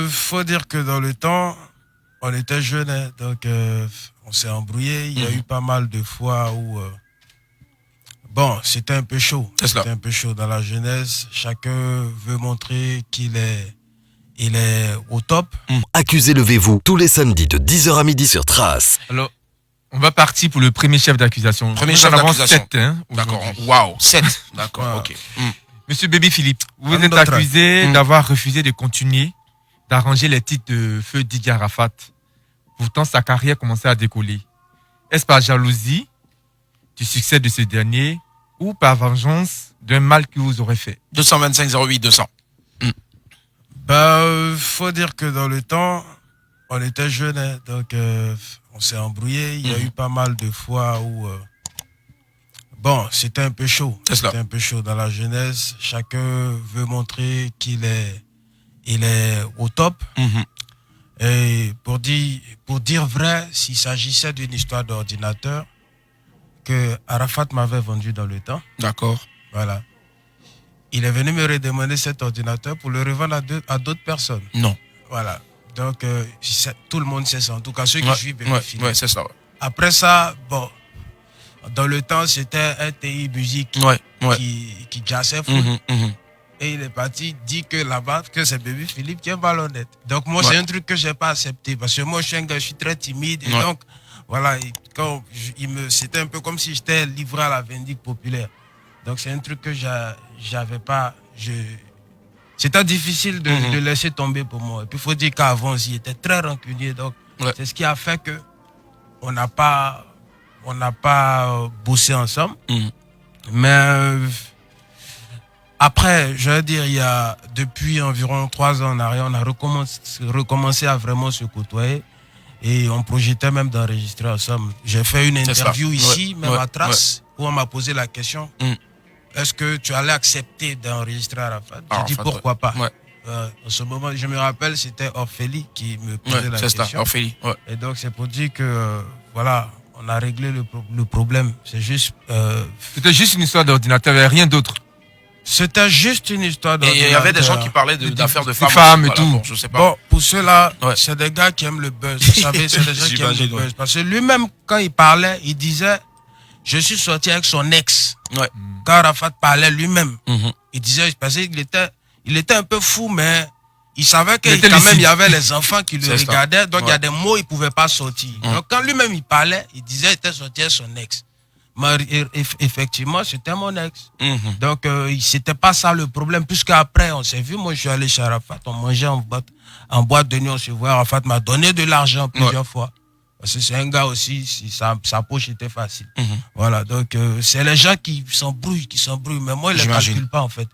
Faut dire que dans le temps, on était jeunes, hein, donc on s'est embrouillé. Il y a eu pas mal de fois où, bon, c'était un peu chaud. C'était un peu chaud dans la jeunesse. Chacun veut montrer il est au top. Accusé, levez-vous tous les samedis de 10h à midi sur Trace. Alors, on va partir pour le premier chef d'accusation. Premier chef d'accusation. 7, hein, d'accord. Waouh, 7. D'accord, Wow. ok. Monsieur Baby Philippe, vous Un êtes autre. accusé d'avoir refusé de continuer d'arranger les titres de feu Didier Arafat. Pourtant, sa carrière commençait à décoller. Est-ce par jalousie du succès de ce dernier ou par vengeance d'un mal que vous aurez fait? 225 08 200. Faut dire que dans le temps, on était jeunes, hein, donc on s'est embrouillé. Il y a eu pas mal de fois où, bon, c'était un peu chaud. C'était un peu chaud dans la jeunesse. Chacun veut montrer il est au top. Et pour dire vrai, s'il s'agissait d'une histoire d'ordinateur que Arafat m'avait vendu dans le temps. D'accord. Voilà. Il est venu me redemander cet ordinateur pour le revendre à d'autres personnes. Non. Voilà. Donc, tout le monde sait ça. En tout cas, ceux qui suivent. Ouais, c'est ça. Ouais. Après ça, bon, dans le temps, c'était un TI musique qui jazzait fou. Et il est parti dire que là-bas, que c'est Baby Philippe qui est malhonnête. Donc, moi, c'est un truc que je n'ai pas accepté. Parce que moi, je suis un gars, je suis très timide. Et donc, voilà, c'était un peu comme si j'étais livré à la vindicte populaire. Donc, c'est un truc que j'avais pas. C'était difficile de laisser tomber pour moi. Et puis, il faut dire qu'avant, il était très rancunier. Donc, c'est ce qui a fait que on n'a pas bossé ensemble. Mais après, je veux dire, depuis environ 3 ans en arrière, on a recommencé à vraiment se côtoyer. Et on projetait même d'enregistrer ensemble. J'ai fait une interview ici, même à Trace, où on m'a posé la question. Est-ce que tu allais accepter d'enregistrer Arafat? J'ai dit pourquoi pas. En ce moment, je me rappelle, c'était Orphélie qui me posait la question. Ça, Orphélie. Et donc, c'est pour dire que, voilà, on a réglé le problème. C'est juste... C'était juste une histoire d'ordinateur, il n'y avait rien d'autre. C'était juste une histoire d'ordinateur. Et il y avait des gens qui parlaient d'affaires de femmes. Femmes et tout. Bon, je sais pas. Bon, pour ceux-là, c'est des gars qui aiment le buzz. Vous savez, c'est des gens qui aiment le buzz. Parce que lui-même, quand il parlait, il disait, je suis sorti avec son ex. Quand Arafat parlait lui-même, il disait, parce qu'il était un peu fou, mais il savait que quand même il y avait les enfants qui le regardaient, donc il y a des mots il ne pouvait pas sortir. Donc quand lui-même il parlait, il disait qu'il était sorti avec son ex. Mais effectivement, c'était mon ex. Donc c'était pas ça le problème, puisque après on s'est vu, moi je suis allé chez Arafat, on mangeait en boîte de nuit, on se voit, Arafat m'a donné de l'argent plusieurs fois. Parce que c'est un gars aussi, sa poche était facile. Voilà, donc c'est les gens qui s'embrouillent, mais moi, je ne les calcule pas en fait.